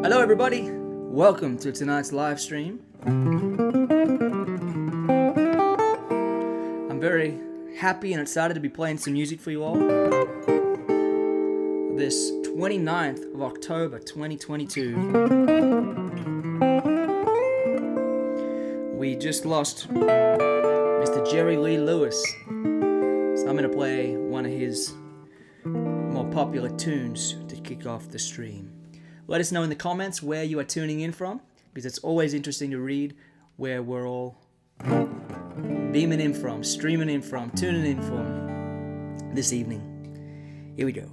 Hello, everybody. Welcome to tonight's live stream. I'm very happy and excited to be playing some music for you all. This 29th of October 2022. We just lost Mr. Jerry Lee Lewis. So I'm going to play one of his more popular tunes to kick off the stream. Let us know in the comments where you are tuning in from, because it's always interesting to read where we're all beaming in from, streaming in from, tuning in from this evening. Here we go.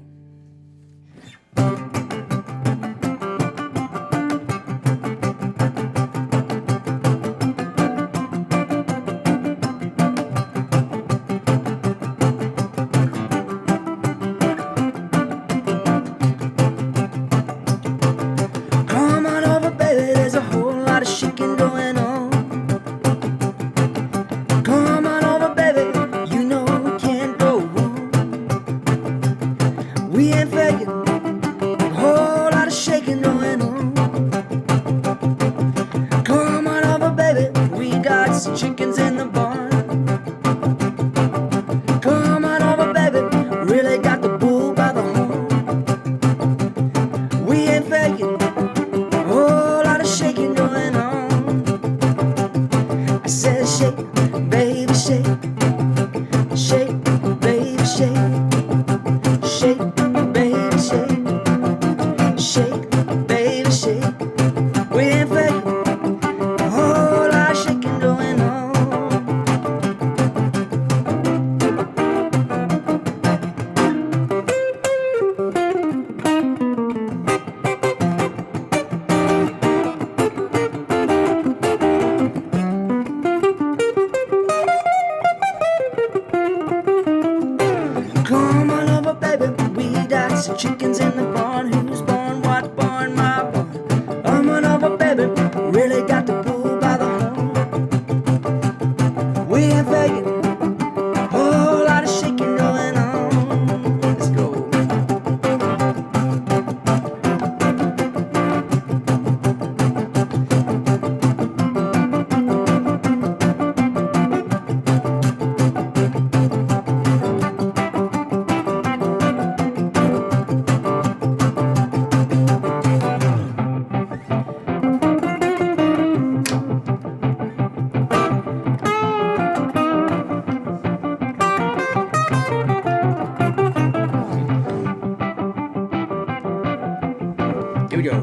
Here we go.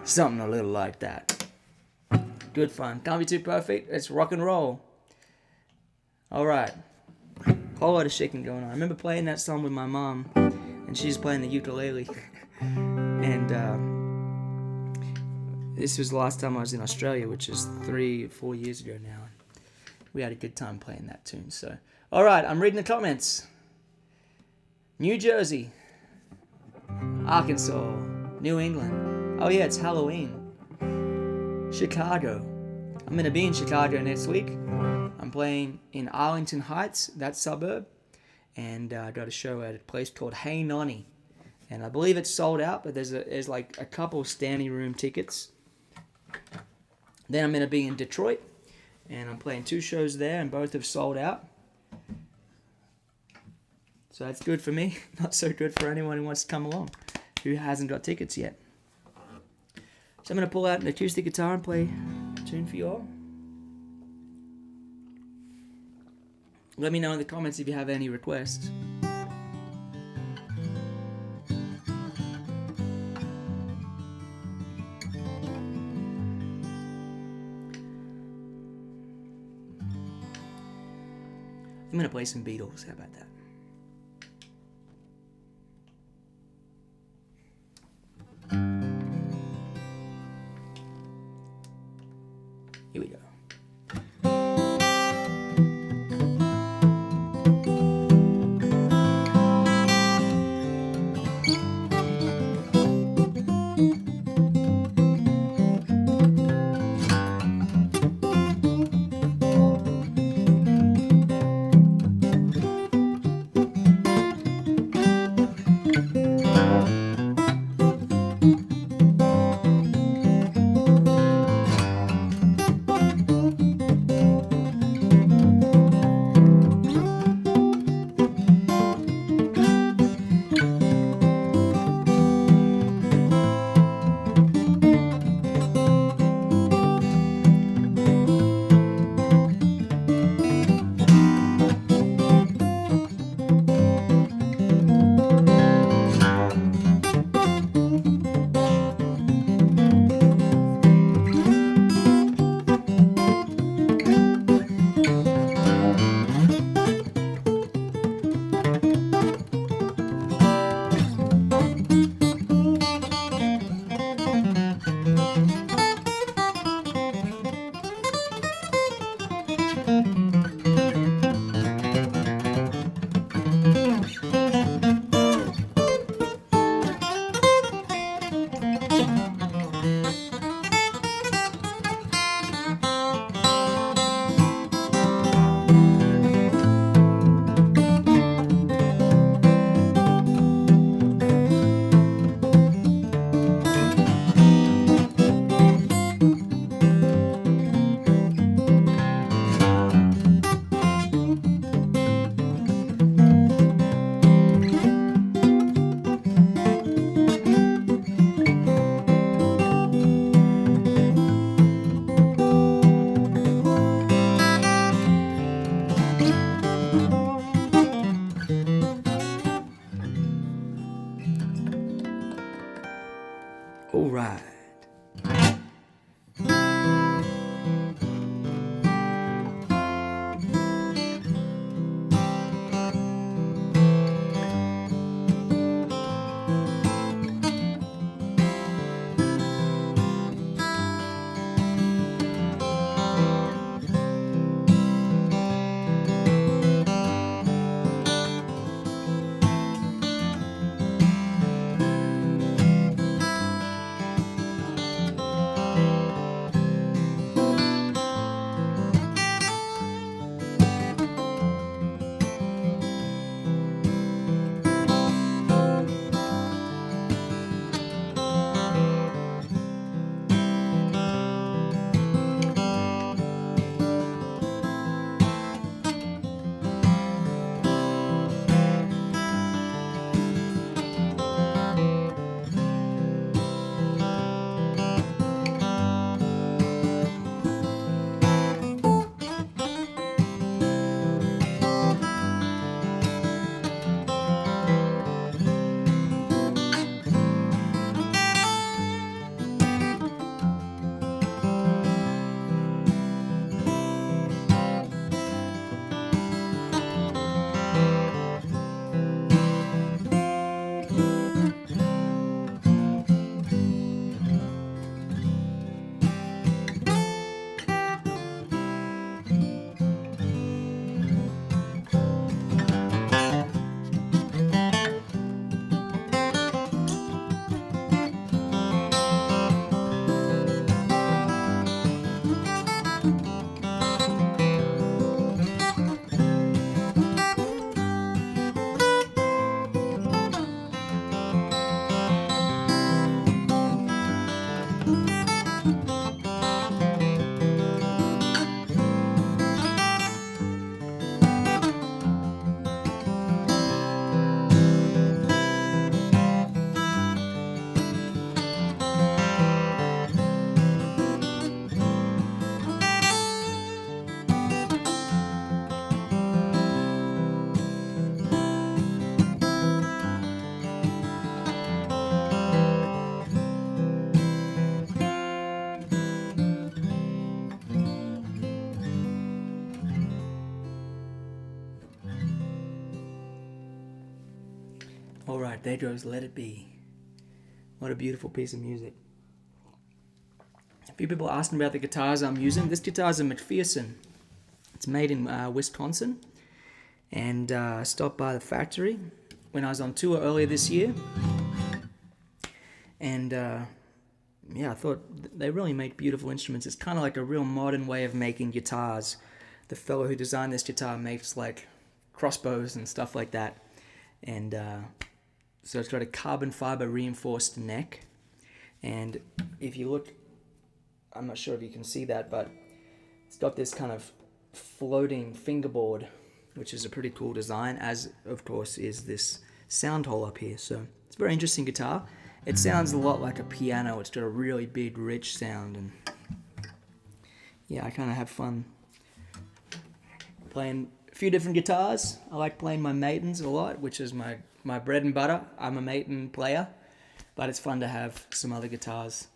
Something a little like that. Good fun. Can't be too perfect. It's rock and roll. Alright. Whole lot of shaking going on. I remember playing that song with my mom, and she's playing the ukulele. And this was the last time I was in Australia, which is 3 or 4 years ago now. We had a good time playing that tune. So, alright, I'm reading the comments. New Jersey, Arkansas, New England. Oh yeah, it's Halloween. Chicago. I'm going to be in Chicago next week. I'm playing in Arlington Heights, that suburb. And I got a show at a place called Hey Nonny. and I believe it's sold out, but there's like a couple standing room tickets. Then I'm going to be in Detroit, and I'm playing 2 shows there, and both have sold out. So that's good for me. Not so good for anyone who wants to come along, who hasn't got tickets yet. So I'm going to pull out an acoustic guitar and play a tune for you all. Let me know in the comments if you have any requests. I'm going to play some Beatles. How about that? Here we go. All right. there goes Let It Be. What a beautiful piece of music. A few people asked me about the guitars I'm using. This guitar is a McPherson. It's made in Wisconsin, and I stopped by the factory when I was on tour earlier this year. And I thought they really make beautiful instruments. It's kind of like a real modern way of making guitars. The fellow who designed this guitar makes like crossbows and stuff like that. And so it's got a carbon fiber reinforced neck. And if you look, I'm not sure if you can see that, but it's got this kind of floating fingerboard, which is a pretty cool design, as of course is this sound hole up here. So it's a very interesting guitar. It sounds a lot like a piano. It's got a really big, rich sound, and yeah, I kind of have fun playing a few different guitars. I like playing my Maitons a lot, which is my bread and butter. I'm a Maiton player, but it's fun to have some other guitars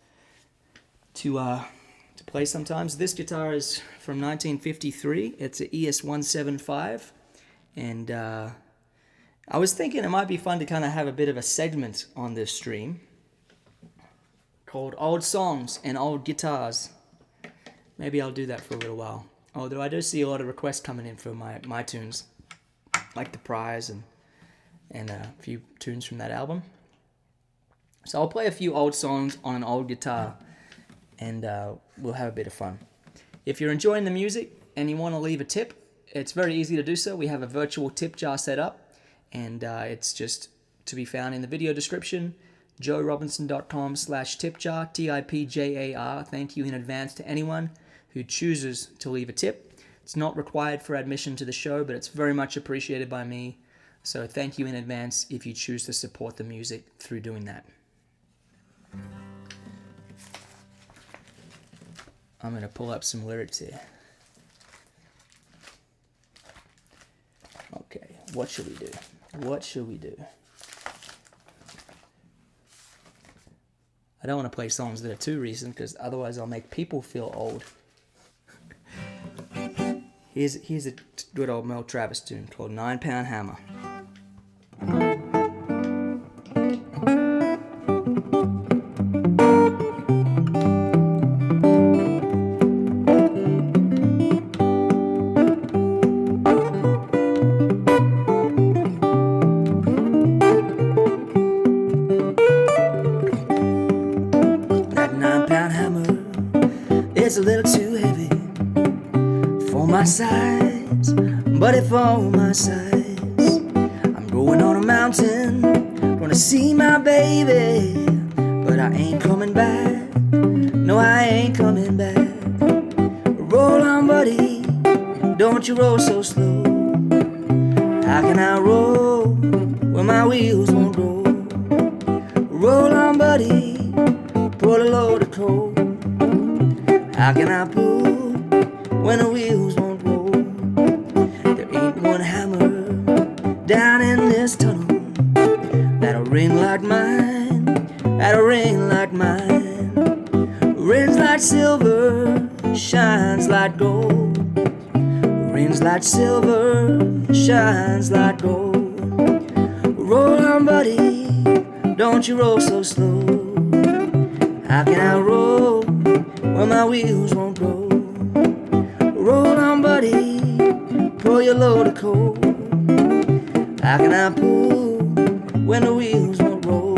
to play sometimes. This guitar is from 1953. It's an ES-175, and I was thinking it might be fun to kind of have a bit of a segment on this stream called Old Songs and Old Guitars. Maybe I'll do that for a little while. Although I do see a lot of requests coming in for my tunes, like The Prize and a few tunes from that album. So I'll play a few old songs on an old guitar, and we'll have a bit of fun. If you're enjoying the music and you want to leave a tip, it's very easy to do so. We have a virtual tip jar set up, and it's just to be found in the video description, joerobinson.com/tipjar, TIPJAR. Thank you in advance to anyone who chooses to leave a tip. It's not required for admission to the show, but it's very much appreciated by me. So thank you in advance if you choose to support the music through doing that. I'm going to pull up some lyrics here. Okay, what should we do? What should we do? I don't want to play songs that are too recent, because otherwise I'll make people feel old. Here's a good old Mel Travis tune called 9 Pound Hammer. It's a little too heavy for my size, but if for my size, I'm going on a mountain, gonna see my baby, but I ain't coming back, no I ain't coming back. Roll on buddy, don't you roll so slow. How can I roll when my wheels won't roll? Roll on buddy, pull a load of coal. How can I pull when the wheels won't roll? There ain't one hammer down in this tunnel that'll ring like mine, that'll ring like mine. Rings like silver, shines like gold. Rings like silver, shines like gold. Roll on buddy, don't you roll so slow. How can I roll when my wheels won't roll? Roll on buddy, pull your load of coal. How can I pull when the wheels won't roll?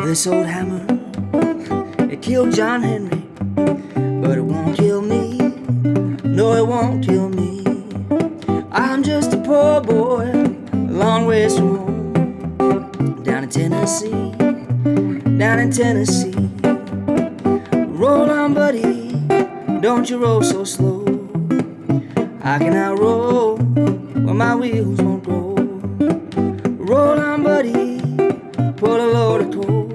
This old hammer, it killed John Henry, but it won't No, it won't kill me. I'm just a poor boy, a long ways from home. Down in Tennessee, down in Tennessee. Roll on, buddy, don't you roll so slow. How can I roll when my wheels won't roll? Roll on, buddy, pull a load of coal.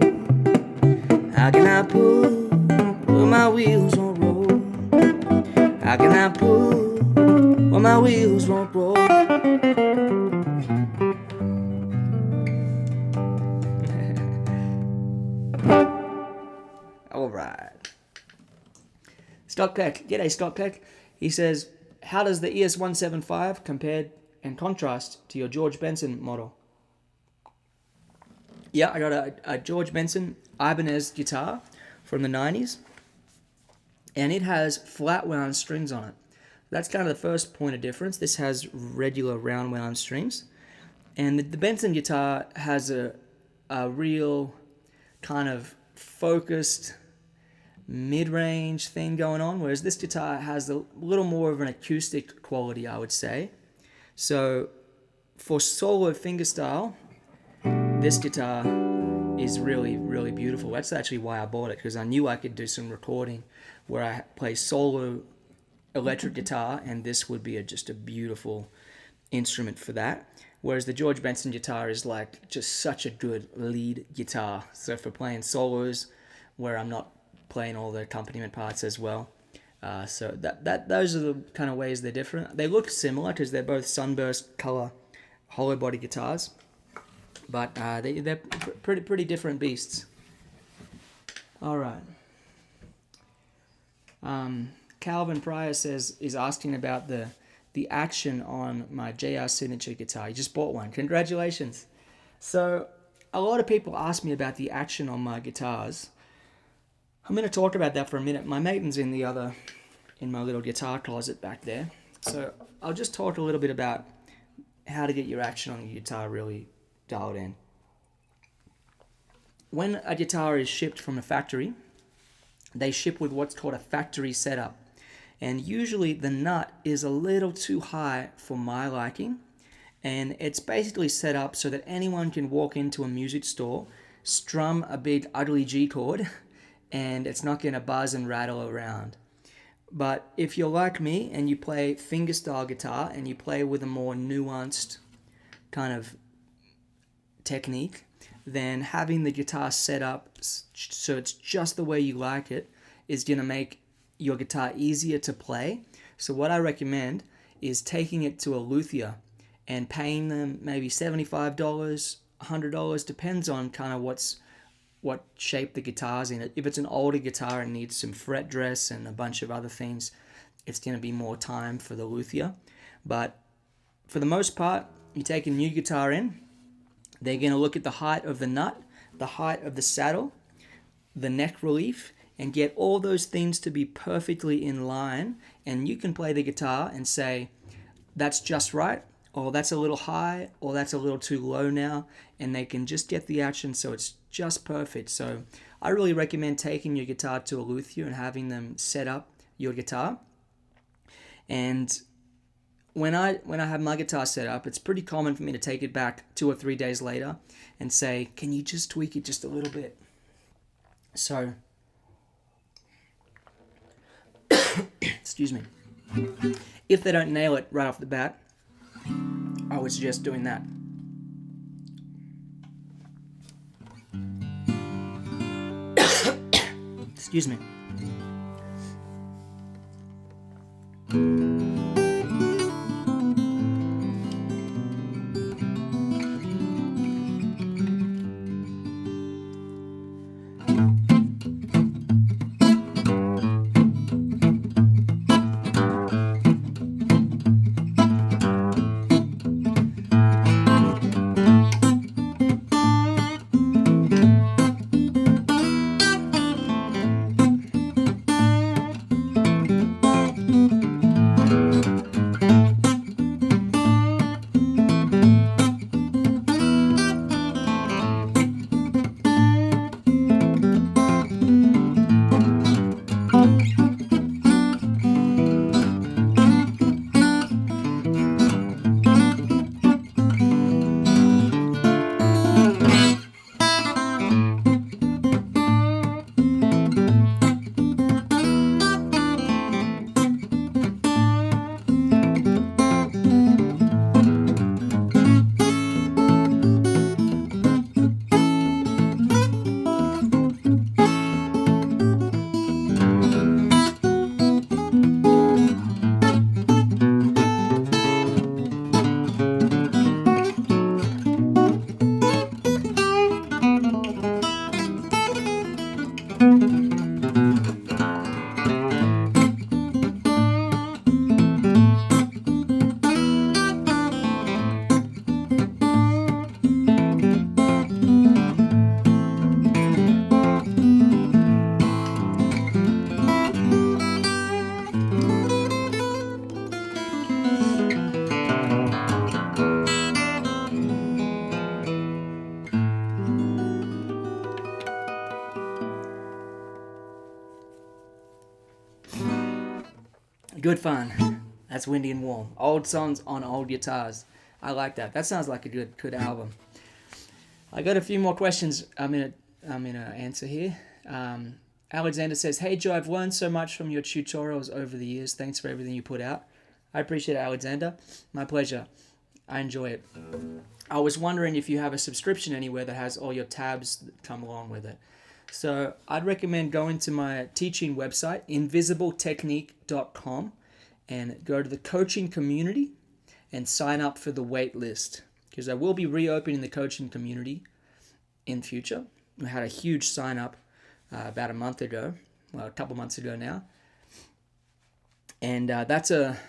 How can I pull when my wheels won't roll? How can I pull when my wheels won't roll? All right. Stock Peck. G'day, Stock Peck. He says, how does the ES175 compare and contrast to your George Benson model? Yeah, I got a George Benson Ibanez guitar from the 90s, and it has flat wound strings on it. That's kind of the first point of difference. This has regular round wound strings, and the Benson guitar has a real kind of focused mid-range thing going on, whereas this guitar has a little more of an acoustic quality, I would say. So for solo fingerstyle, this guitar is really, really beautiful. That's actually why I bought it, because I knew I could do some recording where I play solo electric guitar, and this would be just a beautiful instrument for that. Whereas the George Benson guitar is like just such a good lead guitar. So for playing solos where I'm not playing all the accompaniment parts as well. So those are the kind of ways they're different. They look similar because they're both sunburst color hollow body guitars, but they're pretty different beasts. All right. Calvin Pryor is asking about the action on my JR Signature guitar. He just bought one. Congratulations. So a lot of people ask me about the action on my guitars. I'm going to talk about that for a minute. My Maiden's in my little guitar closet back there. So I'll just talk a little bit about how to get your action on your guitar really dialed in. When a guitar is shipped from a factory, they ship with what's called a factory setup. And usually the nut is a little too high for my liking. And it's basically set up so that anyone can walk into a music store, strum a big ugly G chord, and it's not going to buzz and rattle around. But if you're like me and you play fingerstyle guitar and you play with a more nuanced kind of technique, then having the guitar set up so it's just the way you like it is going to make your guitar easier to play. So what I recommend is taking it to a luthier and paying them maybe $75, $100, depends on kind of what shape the guitar's in. If it's an older guitar and needs some fret dress and a bunch of other things, it's going to be more time for the luthier. But for the most part, you take a new guitar in, they're going to look at the height of the nut, the height of the saddle, the neck relief, and get all those things to be perfectly in line. And you can play the guitar and say, that's just right, or that's a little high, or that's a little too low now, and they can just get the action so it's just perfect. So I really recommend taking your guitar to a luthier and having them set up your guitar. And when I have my guitar set up, it's pretty common for me to take it back 2 or 3 days later and say, can you just tweak it just a little bit? So, excuse me. If they don't nail it right off the bat, I would suggest doing that. Excuse me. Good fun. That's Windy and Warm. Old songs on old guitars. I like that. That sounds like a good album. I got a few more questions I'm gonna answer here. Alexander says, "Hey Joe, I've learned so much from your tutorials over the years. Thanks for everything you put out." I appreciate it, Alexander. My pleasure. I enjoy it. I was wondering if you have a subscription anywhere that has all your tabs that come along with it. So I'd recommend going to my teaching website, invisibletechnique.com, and go to the coaching community and sign up for the wait list, because I will be reopening the coaching community in future. We had a huge sign up about a month ago, well, a couple months ago now. And that's a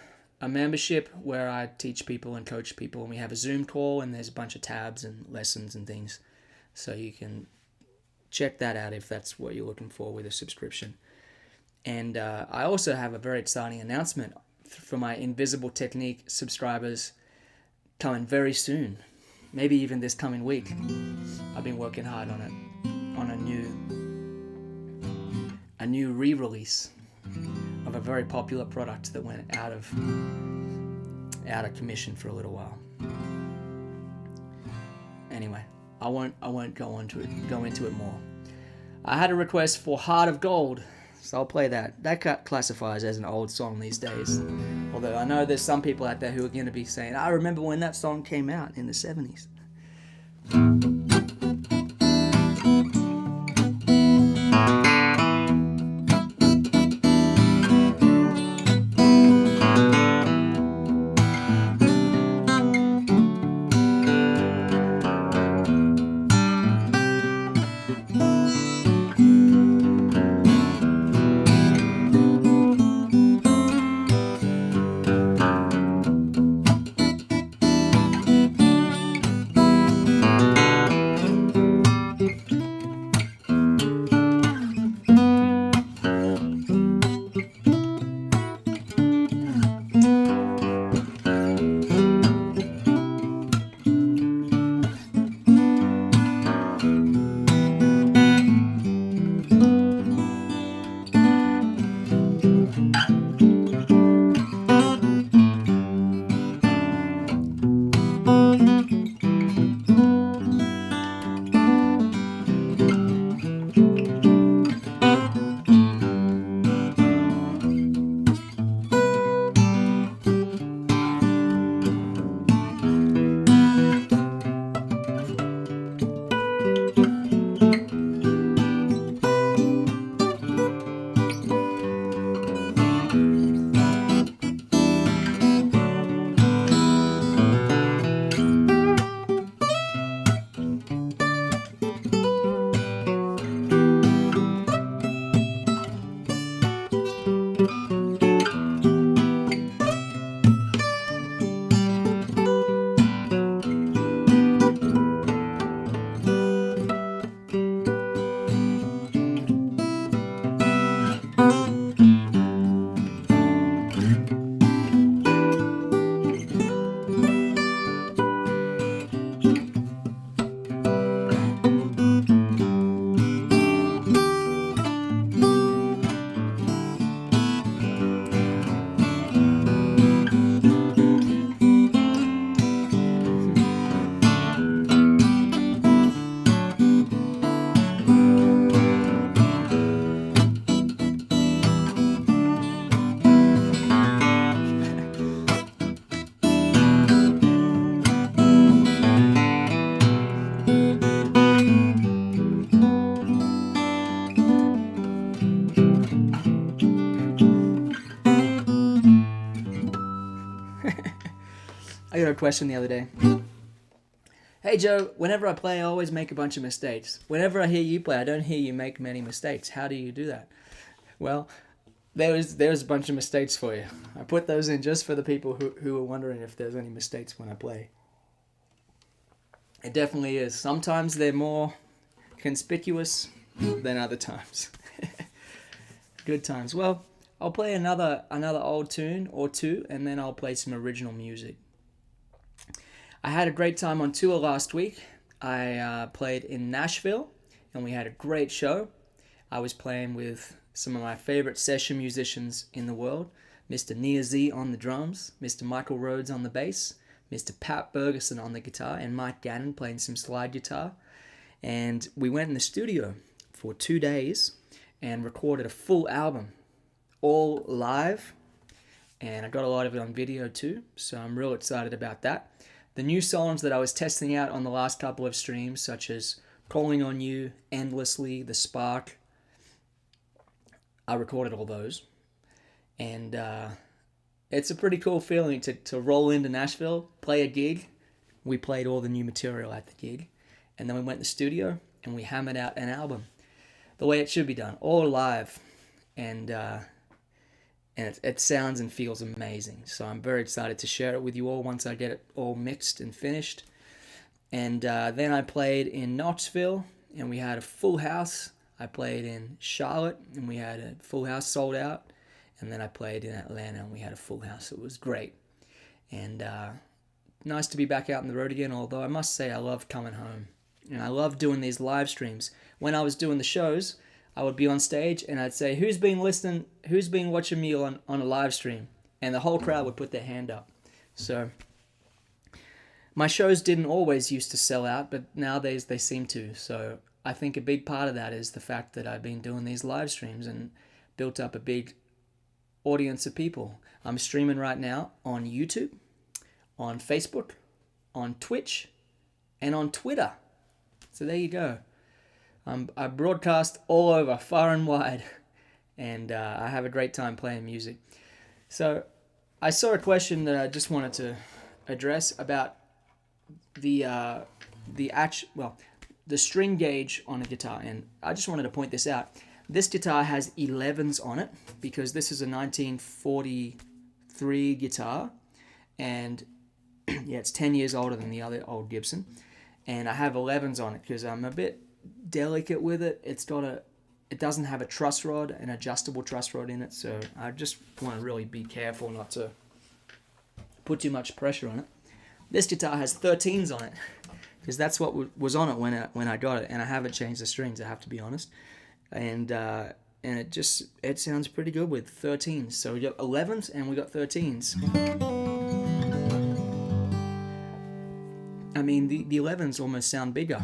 membership where I teach people and coach people, and we have a Zoom call, and there's a bunch of tabs and lessons and things. So you can check that out if that's what you're looking for with a subscription. And I also have a very exciting announcement for my Invisible Technique subscribers coming very soon, maybe even this coming week. I've been working hard on it, on a new re-release of a very popular product that went out of commission for a little while. Anyway, I won't go into it more. I had a request for Heart of Gold, so I'll play that. That classifies as an old song these days. Although I know there's some people out there who are going to be saying, "I remember when that song came out in the 70s." I got a question the other day. "Hey Joe, whenever I play, I always make a bunch of mistakes. Whenever I hear you play, I don't hear you make many mistakes. How do you do that?" Well, there's a bunch of mistakes for you. I put those in just for the people who are wondering if there's any mistakes when I play. It definitely is. Sometimes they're more conspicuous than other times. Good times. Well, I'll play another old tune or two, and then I'll play some original music. I had a great time on tour last week. I played in Nashville, and we had a great show. I was playing with some of my favorite session musicians in the world, Mr. Nia Z on the drums, Mr. Michael Rhodes on the bass, Mr. Pat Bergeson on the guitar, and Mike Gannon playing some slide guitar. And we went in the studio for 2 days and recorded a full album, all live. And I got a lot of it on video too, so I'm real excited about that. The new songs that I was testing out on the last couple of streams, such as Calling on You, Endlessly, The Spark, I recorded all those. And it's a pretty cool feeling to roll into Nashville, play a gig. We played all the new material at the gig. And then we went to the studio and we hammered out an album the way it should be done, all live. And it sounds and feels amazing. So I'm very excited to share it with you all once I get it all mixed and finished. And then I played in Knoxville, and we had a full house. I played in Charlotte, and we had a full house sold out. And then I played in Atlanta, and we had a full house. It was great. And nice to be back out on the road again, although I must say I love coming home. And I love doing these live streams. When I was doing the shows, I would be on stage and I'd say, who's been watching me on a live stream? And the whole crowd would put their hand up. So my shows didn't always used to sell out, but nowadays they seem to. So I think a big part of that is the fact that I've been doing these live streams and built up a big audience of people. I'm streaming right now on YouTube, on Facebook, on Twitch, and on Twitter. So there you go. I broadcast all over, far and wide, and I have a great time playing music. So I saw a question that I just wanted to address about the string gauge on a guitar, and I just wanted to point this out. This guitar has 11s on it because this is a 1943 guitar, and yeah, it's 10 years older than the other old Gibson, and I have 11s on it because I'm a bit delicate with it. It doesn't have a truss rod, an adjustable truss rod in it, so I just want to really be careful not to put too much pressure on it. This guitar has 13s on it because that's what was on it when I got it, and I haven't changed the strings, I have to be honest. And it sounds pretty good with 13s. So we got 11s and we got 13s. I mean, the 11s almost sound bigger.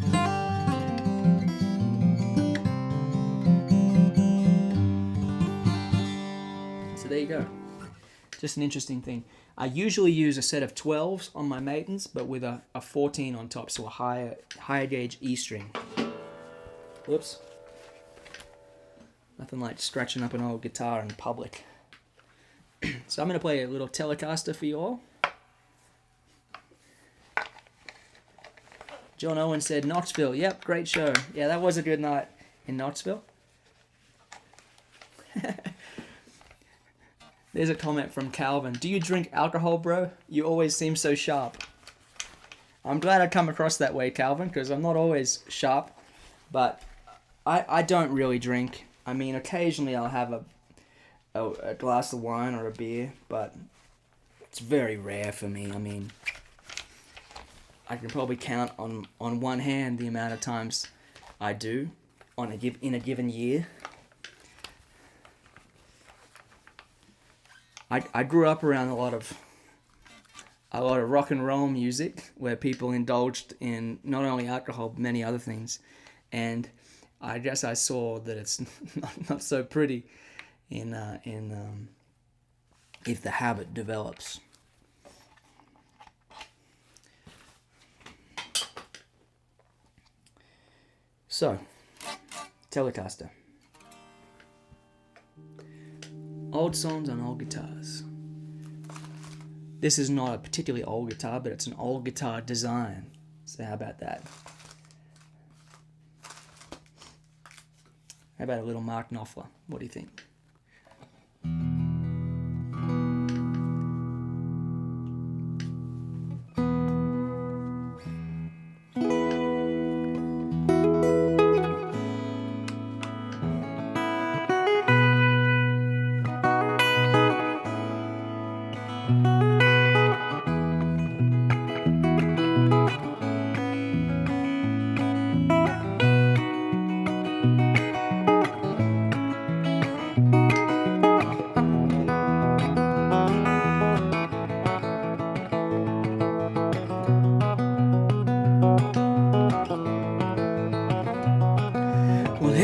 So there you go. Just an interesting thing. I usually use a set of 12s on my Maidens, but with a 14 on top, so a higher gauge E string. Whoops. Nothing like scratching up an old guitar in public. So I'm going to play a little Telecaster for you all. John Owen said, Knoxville. Yep, great show. Yeah, that was a good night in Knoxville. There's a comment from Calvin. Do you drink alcohol, bro? You always seem so sharp. I'm glad I come across that way, Calvin, because I'm not always sharp. But I don't really drink. I mean, occasionally I'll have a glass of wine or a beer, but it's very rare for me. I mean, I can probably count on one hand the amount of times I do in a given year. I grew up around a lot of rock and roll music where people indulged in not only alcohol but many other things, and I guess I saw that it's not so pretty if the habit develops. So, Telecaster. Old songs on old guitars. This is not a particularly old guitar, but it's an old guitar design. So how about that? How about a little Mark Knopfler? What do you think?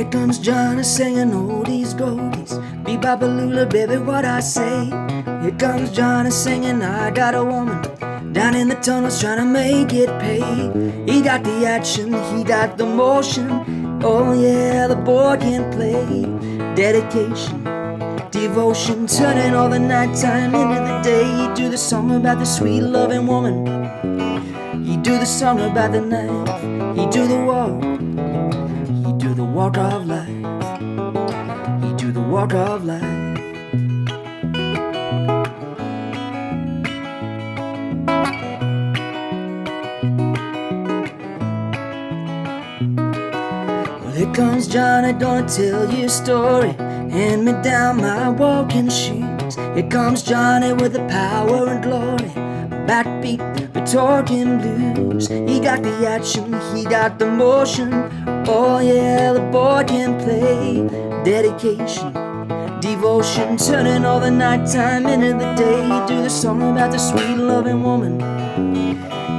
Here comes Johnny singing oldies goldies, bebop-a-lula, baby, what I say. Here comes Johnny singing, I got a woman down in the tunnels trying to make it pay. He got the action, he got the motion. Oh yeah, the boy can play. Dedication, devotion, turning all the nighttime into the day. He do the song about the sweet loving woman. He do the song about the knife. He do the walk. He do the walk of life. He do the walk of life. Here comes Johnny, gonna tell you a story. Hand me down my walking shoes. Here comes Johnny with the power and glory. Backbeat, but talking blues. He got the action, he got the motion. Oh yeah, the boy can play. Dedication, devotion, turning all the nighttime into the day. You do the song about the sweet loving woman.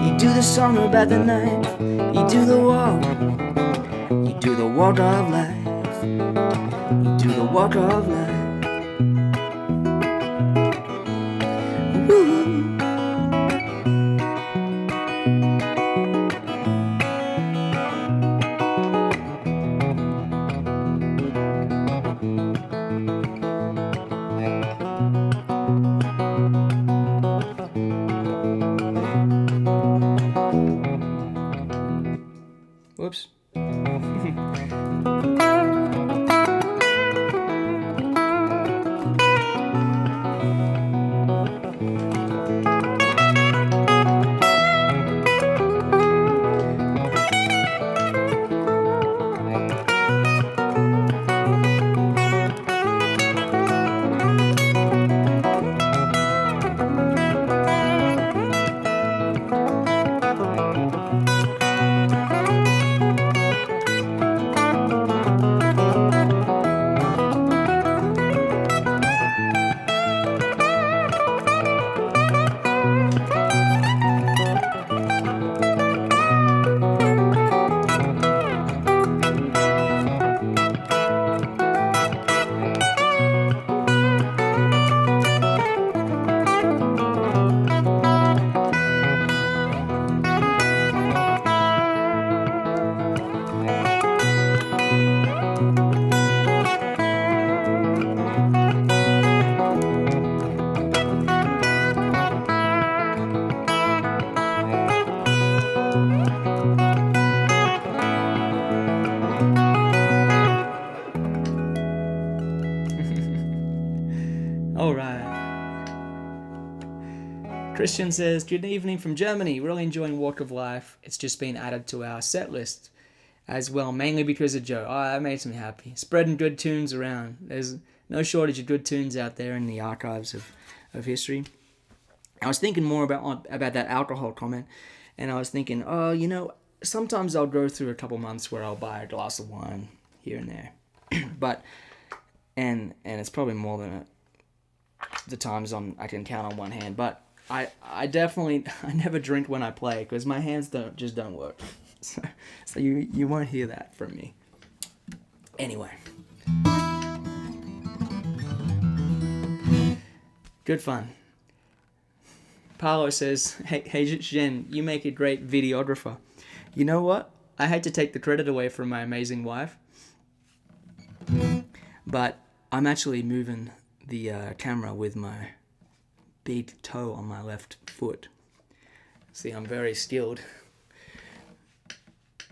You do the song about the night. You do the walk. You do the walk of life. You do the walk of life. Woo. Whoops. All right. Christian says, good evening from Germany. Really enjoying Walk of Life. It's just been added to our set list as well, mainly because of Joe. Oh, that makes me happy. Spreading good tunes around. There's no shortage of good tunes out there in the archives of history. I was thinking more about that alcohol comment, and I was thinking, oh, you know, sometimes I'll go through a couple months where I'll buy a glass of wine here and there. But, and it's probably more than the times I can count on one hand, but I never drink when I play because my hands don't work. So you won't hear that from me. Anyway, good fun. Paolo says, hey Jen, you make a great videographer. You know what? I hate to take the credit away from my amazing wife, but I'm actually moving the camera with my big toe on my left foot. See, I'm very skilled.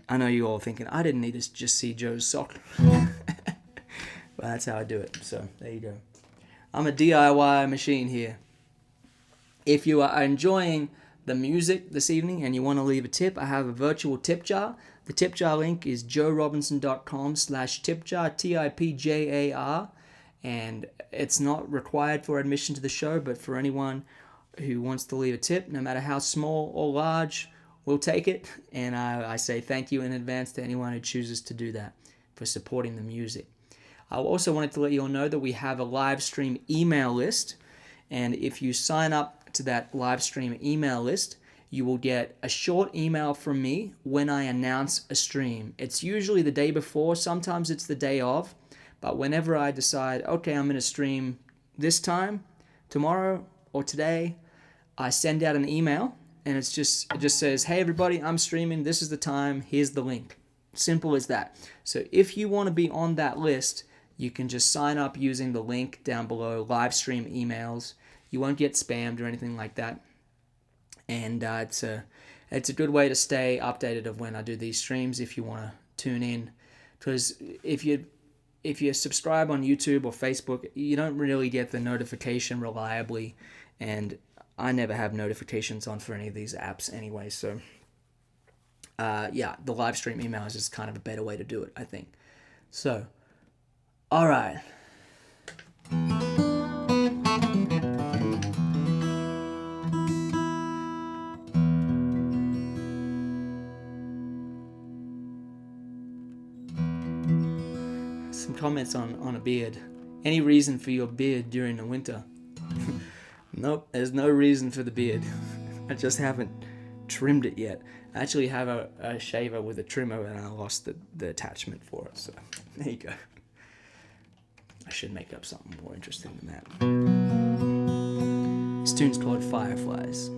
I know you all thinking, I didn't need to just see Joe's sock. But that's how I do it, so there you go. I'm a DIY machine here. If you are enjoying the music this evening and you want to leave a tip, I have a virtual tip jar. The tip jar link is joerobinson.com/tipjar, TIPJAR. And it's not required for admission to the show, but for anyone who wants to leave a tip, no matter how small or large, we'll take it. And I say thank you in advance to anyone who chooses to do that for supporting the music. I also wanted to let you all know that we have a live stream email list. And if you sign up to that live stream email list, you will get a short email from me when I announce a stream. It's usually the day before, sometimes it's the day of, but whenever I decide, okay, I'm going to stream this time, tomorrow or today, I send out an email, and it just says, hey everybody, I'm streaming, this is the time, here's the link. Simple as that. So if you want to be on that list, you can just sign up using the link down below, live stream emails. You won't get spammed or anything like that. And it's a good way to stay updated of when I do these streams if you want to tune in. Because if you subscribe on YouTube or Facebook, you don't really get the notification reliably, and I never have notifications on for any of these apps anyway. So yeah, the live stream email is just kind of a better way to do it, I think. So, all right. Some comments on a beard. Any reason for your beard during the winter? Nope, there's no reason for the beard. I just haven't trimmed it yet. I actually have a shaver with a trimmer, and I lost the attachment for it, so there you go. I should make up something more interesting than that. This tune's called Fireflies.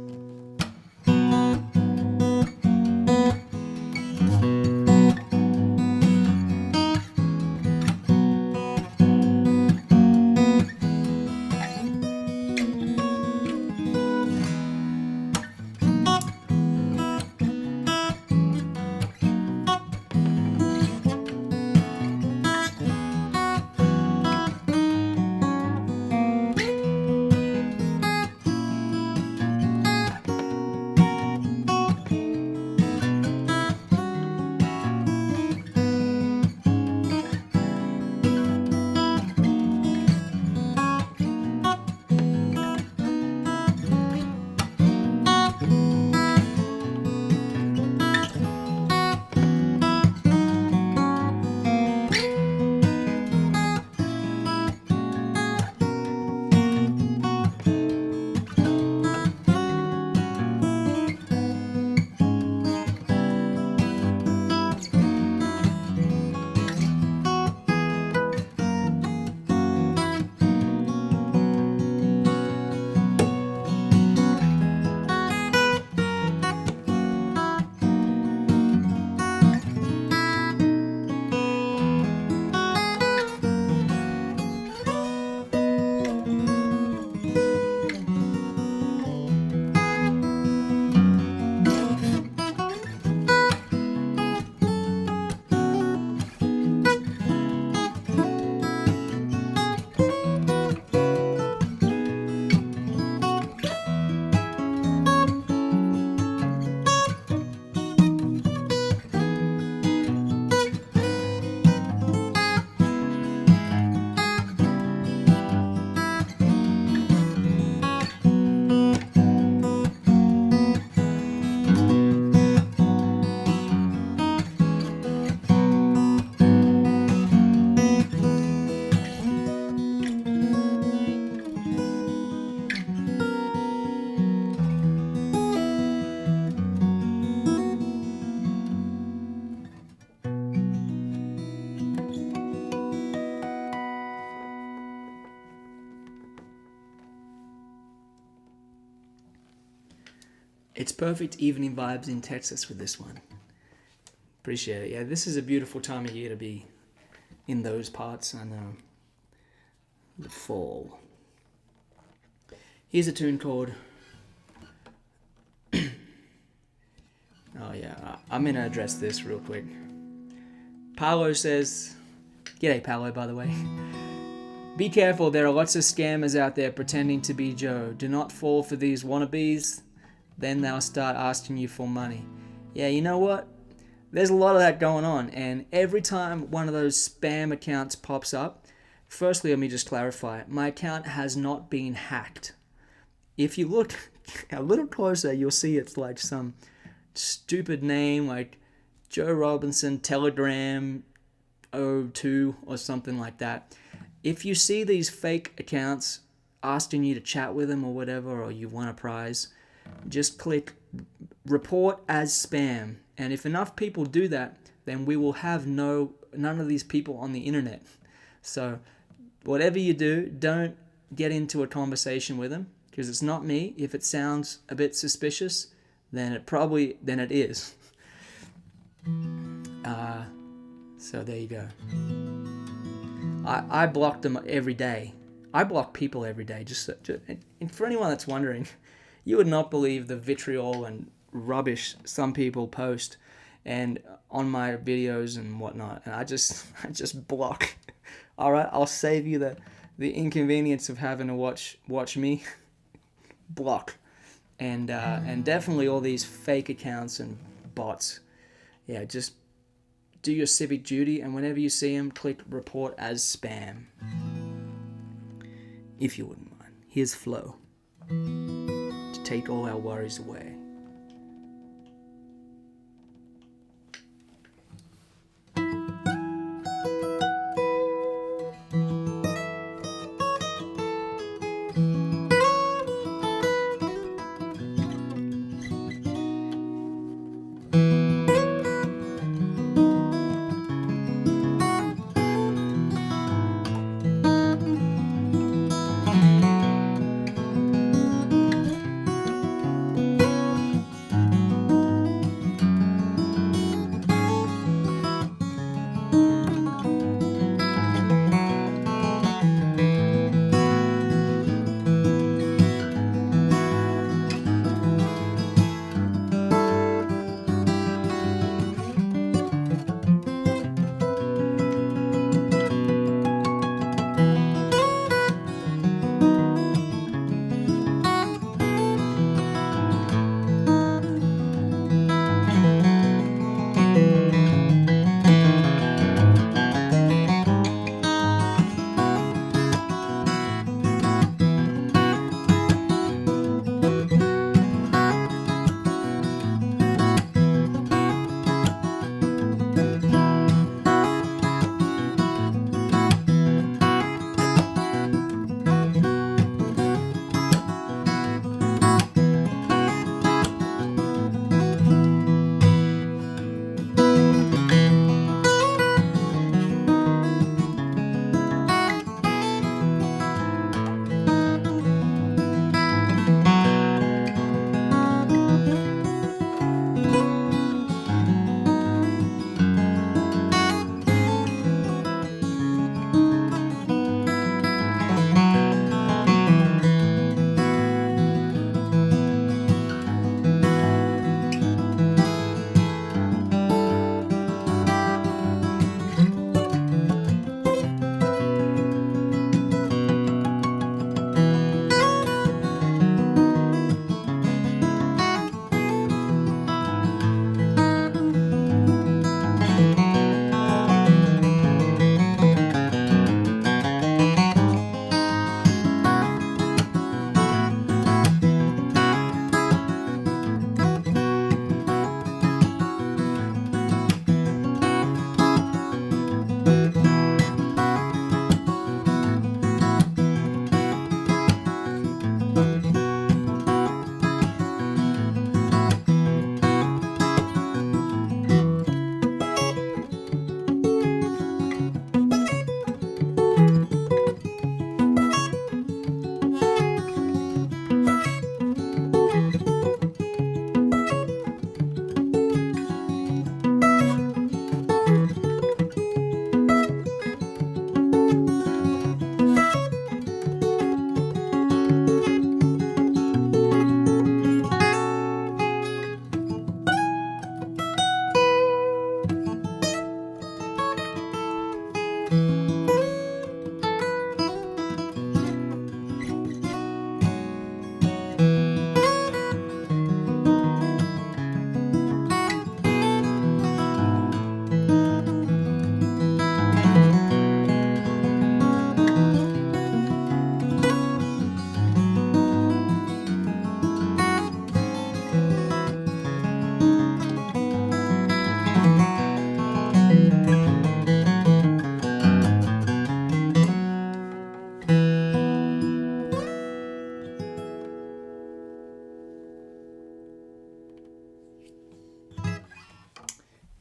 It's perfect evening vibes in Texas with this one. Appreciate it. Yeah, this is a beautiful time of year to be in those parts. I know. The fall. Here's a tune called... oh yeah, I'm going to address this real quick. Paolo says... G'day Paolo, by the way. Be careful, there are lots of scammers out there pretending to be Joe. Do not fall for these wannabes. Then they'll start asking you for money. Yeah, you know what? There's a lot of that going on, and every time one of those spam accounts pops up, firstly, let me just clarify, my account has not been hacked. If you look a little closer, you'll see it's like some stupid name like Joe Robinson Telegram 02 or something like that. If you see these fake accounts asking you to chat with them or whatever, or you want a prize, just click report as spam. And if enough people do that, then we will have none of these people on the internet. So whatever you do, don't get into a conversation with them, because it's not me. If it sounds a bit suspicious, then it is. So there you go. I block them every day. I block people every day. And for anyone that's wondering, you would not believe the vitriol and rubbish some people post and on my videos and whatnot. And I just block. All right, I'll save you the inconvenience of having to watch me. Block. And definitely all these fake accounts and bots. Yeah, just do your civic duty, and whenever you see them, click report as spam. If you wouldn't mind. Here's Flo to take all our worries away.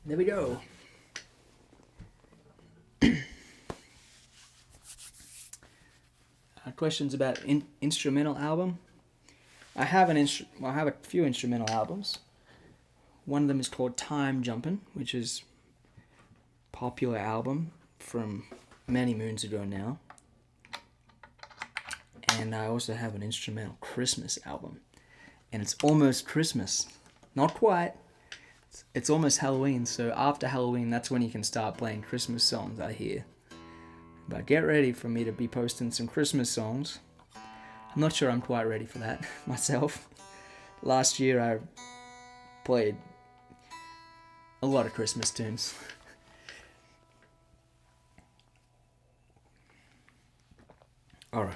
There we go. Questions about instrumental album. I have a few instrumental albums. One of them is called Time Jumpin', which is a popular album from many moons ago now. And I also have an instrumental Christmas album. And it's almost Christmas. Not quite. It's almost Halloween, so after Halloween, that's when you can start playing Christmas songs, I hear. But get ready for me to be posting some Christmas songs. I'm not sure I'm quite ready for that myself. Last year I played a lot of Christmas tunes. Alright.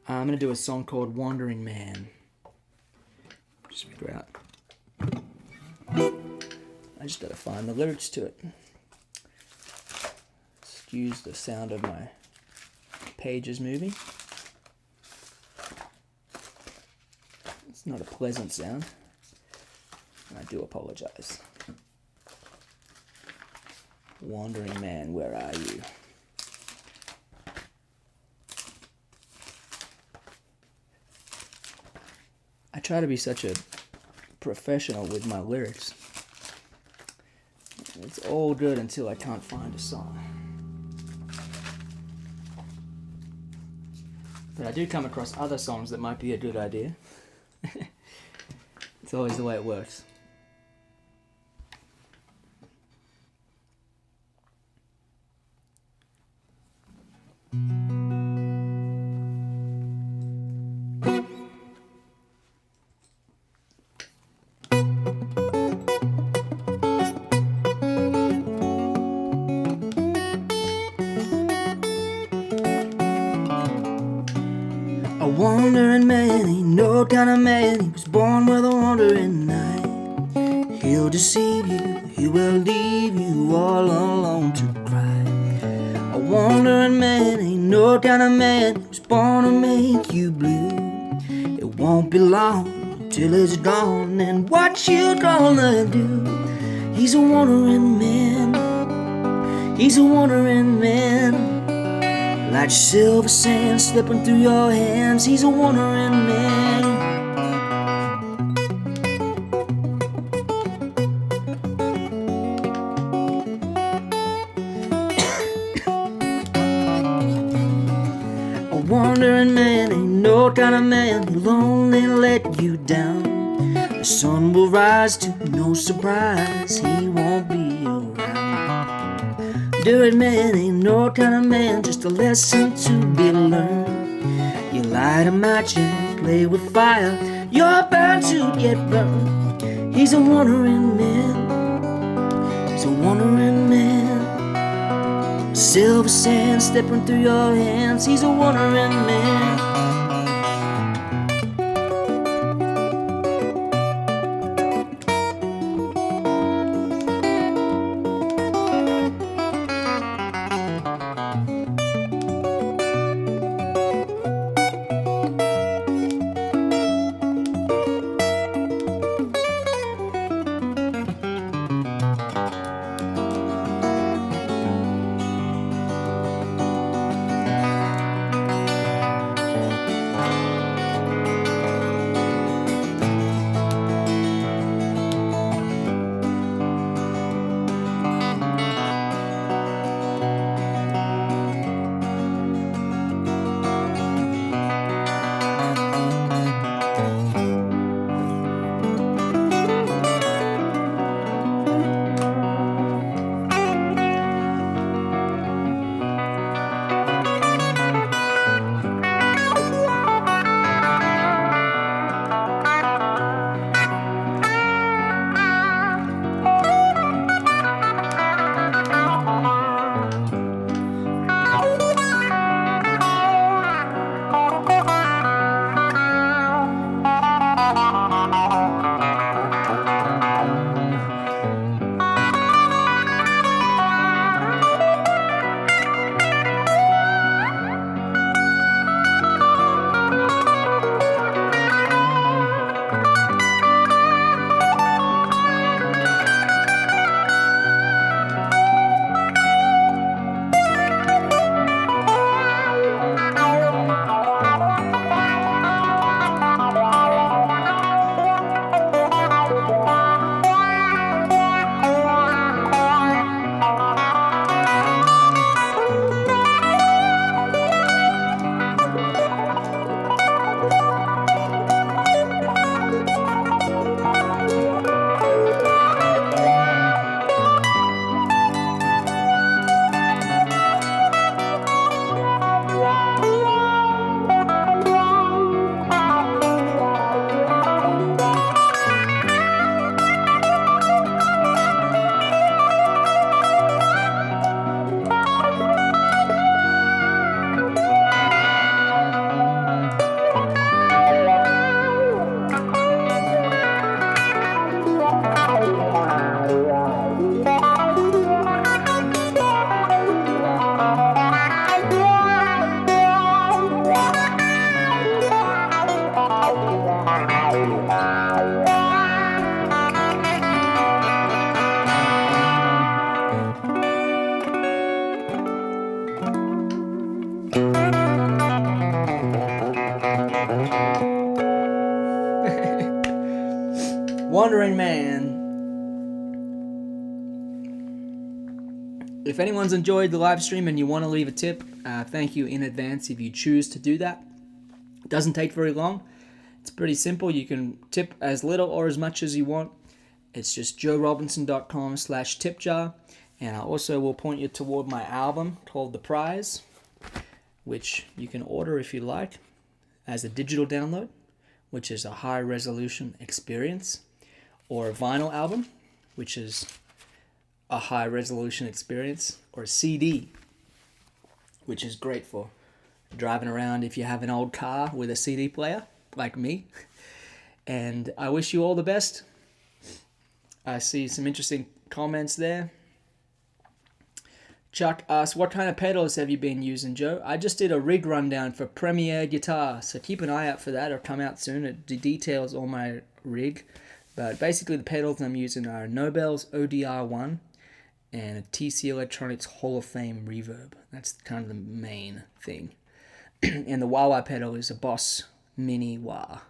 I'm going to do a song called Wandering Man. Just figure out. I just gotta find the lyrics to it. Excuse the sound of my pages moving. It's not a pleasant sound. I do apologize. Wandering man, where are you? I try to be such a professional with my lyrics. It's all good until I can't find a song. But I do come across other songs that might be a good idea. It's always the way it works. A wandering man, ain't no kind of man. He was born with a wandering night. He'll deceive you, he will leave you all alone to cry. A wandering man, ain't no kind of man. He was born to make you blue. It won't be long till it's gone, and what you gonna do? He's a wandering man. He's a wandering man. Like silver sand slipping through your hands, he's a wandering man. A wandering man ain't no kind of man. He'll only let you down. The sun will rise to no surprise. He won't be around. Dirty man ain't no kind of man, just a lesson to be learned. You light a match and play with fire, you're bound to get burned. He's a wandering man. He's a wandering man. Silver sand slipping through your hands. He's a wandering man. Wandering Man. If anyone's enjoyed the live stream and you want to leave a tip, thank you in advance if you choose to do that. It doesn't take very long. It's pretty simple. You can tip as little or as much as you want. It's just joerobinson.com/tipjar. And I also will point you toward my album called The Prize, which you can order if you like as a digital download, which is a high resolution experience, or a vinyl album, which is a high resolution experience, or a CD, which is great for driving around if you have an old car with a CD player, like me. And I wish you all the best. I see some interesting comments there. Chuck asks, what kind of pedals have you been using, Joe? I just did a rig rundown for Premier Guitar, so keep an eye out for that. It'll come out soon. It details all my rig. But basically the pedals I'm using are Nobel's ODR1 and a TC Electronics Hall of Fame reverb. That's kind of the main thing. And the wah-wah pedal is a Boss Mini Wah.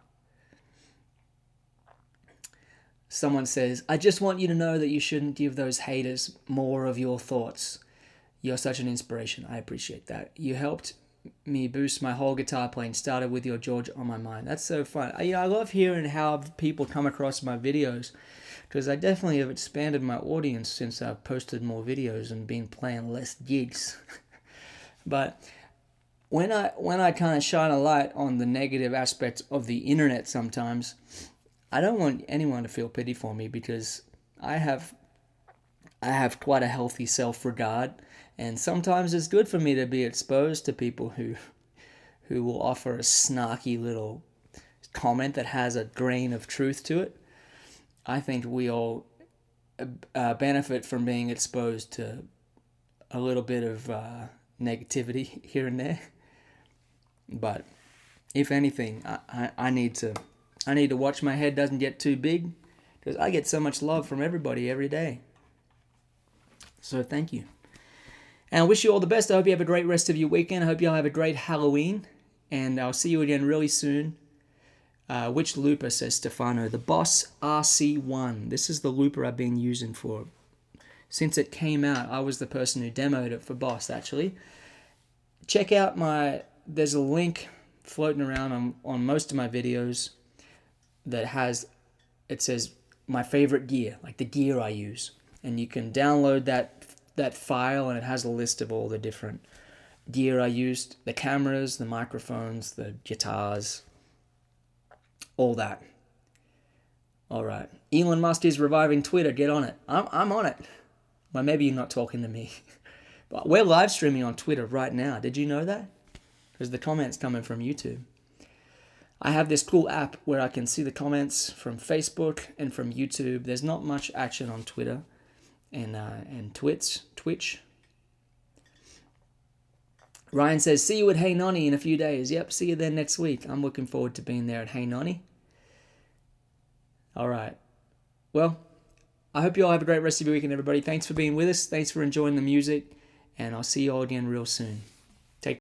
Someone says, I just want you to know that you shouldn't give those haters more of your thoughts. You're such an inspiration. I appreciate that. You helped me boost my whole guitar playing. Started with your George on my mind. That's so fun. I love hearing how people come across my videos, because I definitely have expanded my audience since I've posted more videos and been playing less gigs. But when I kind of shine a light on the negative aspects of the internet sometimes, I don't want anyone to feel pity for me, because I have quite a healthy self-regard, and sometimes it's good for me to be exposed to people who will offer a snarky little comment that has a grain of truth to it. I think we all benefit from being exposed to a little bit of negativity here and there. But if anything, I need to watch my head doesn't get too big, because I get so much love from everybody every day. So thank you. And I wish you all the best. I hope you have a great rest of your weekend. I hope you all have a great Halloween. And I'll see you again really soon. Which looper, says Stefano? The Boss RC1. This is the looper I've been using since it came out. I was the person who demoed it for Boss, actually. Check out there's a link floating around on most of my videos that it says my favorite gear, like the gear I use. And you can download that file, and it has a list of all the different gear I used, the cameras, the microphones, the guitars, all that. All right. Elon Musk is reviving Twitter. Get on it. I'm on it. Well, maybe you're not talking to me. But we're live streaming on Twitter right now. Did you know that? Because the comments coming from YouTube. I have this cool app where I can see the comments from Facebook and from YouTube. There's not much action on Twitter and Twitch. Ryan says, see you at Hey Nonny in a few days. Yep, see you there next week. I'm looking forward to being there at Hey Nonny. All right. Well, I hope you all have a great rest of your weekend, everybody. Thanks for being with us. Thanks for enjoying the music. And I'll see you all again real soon.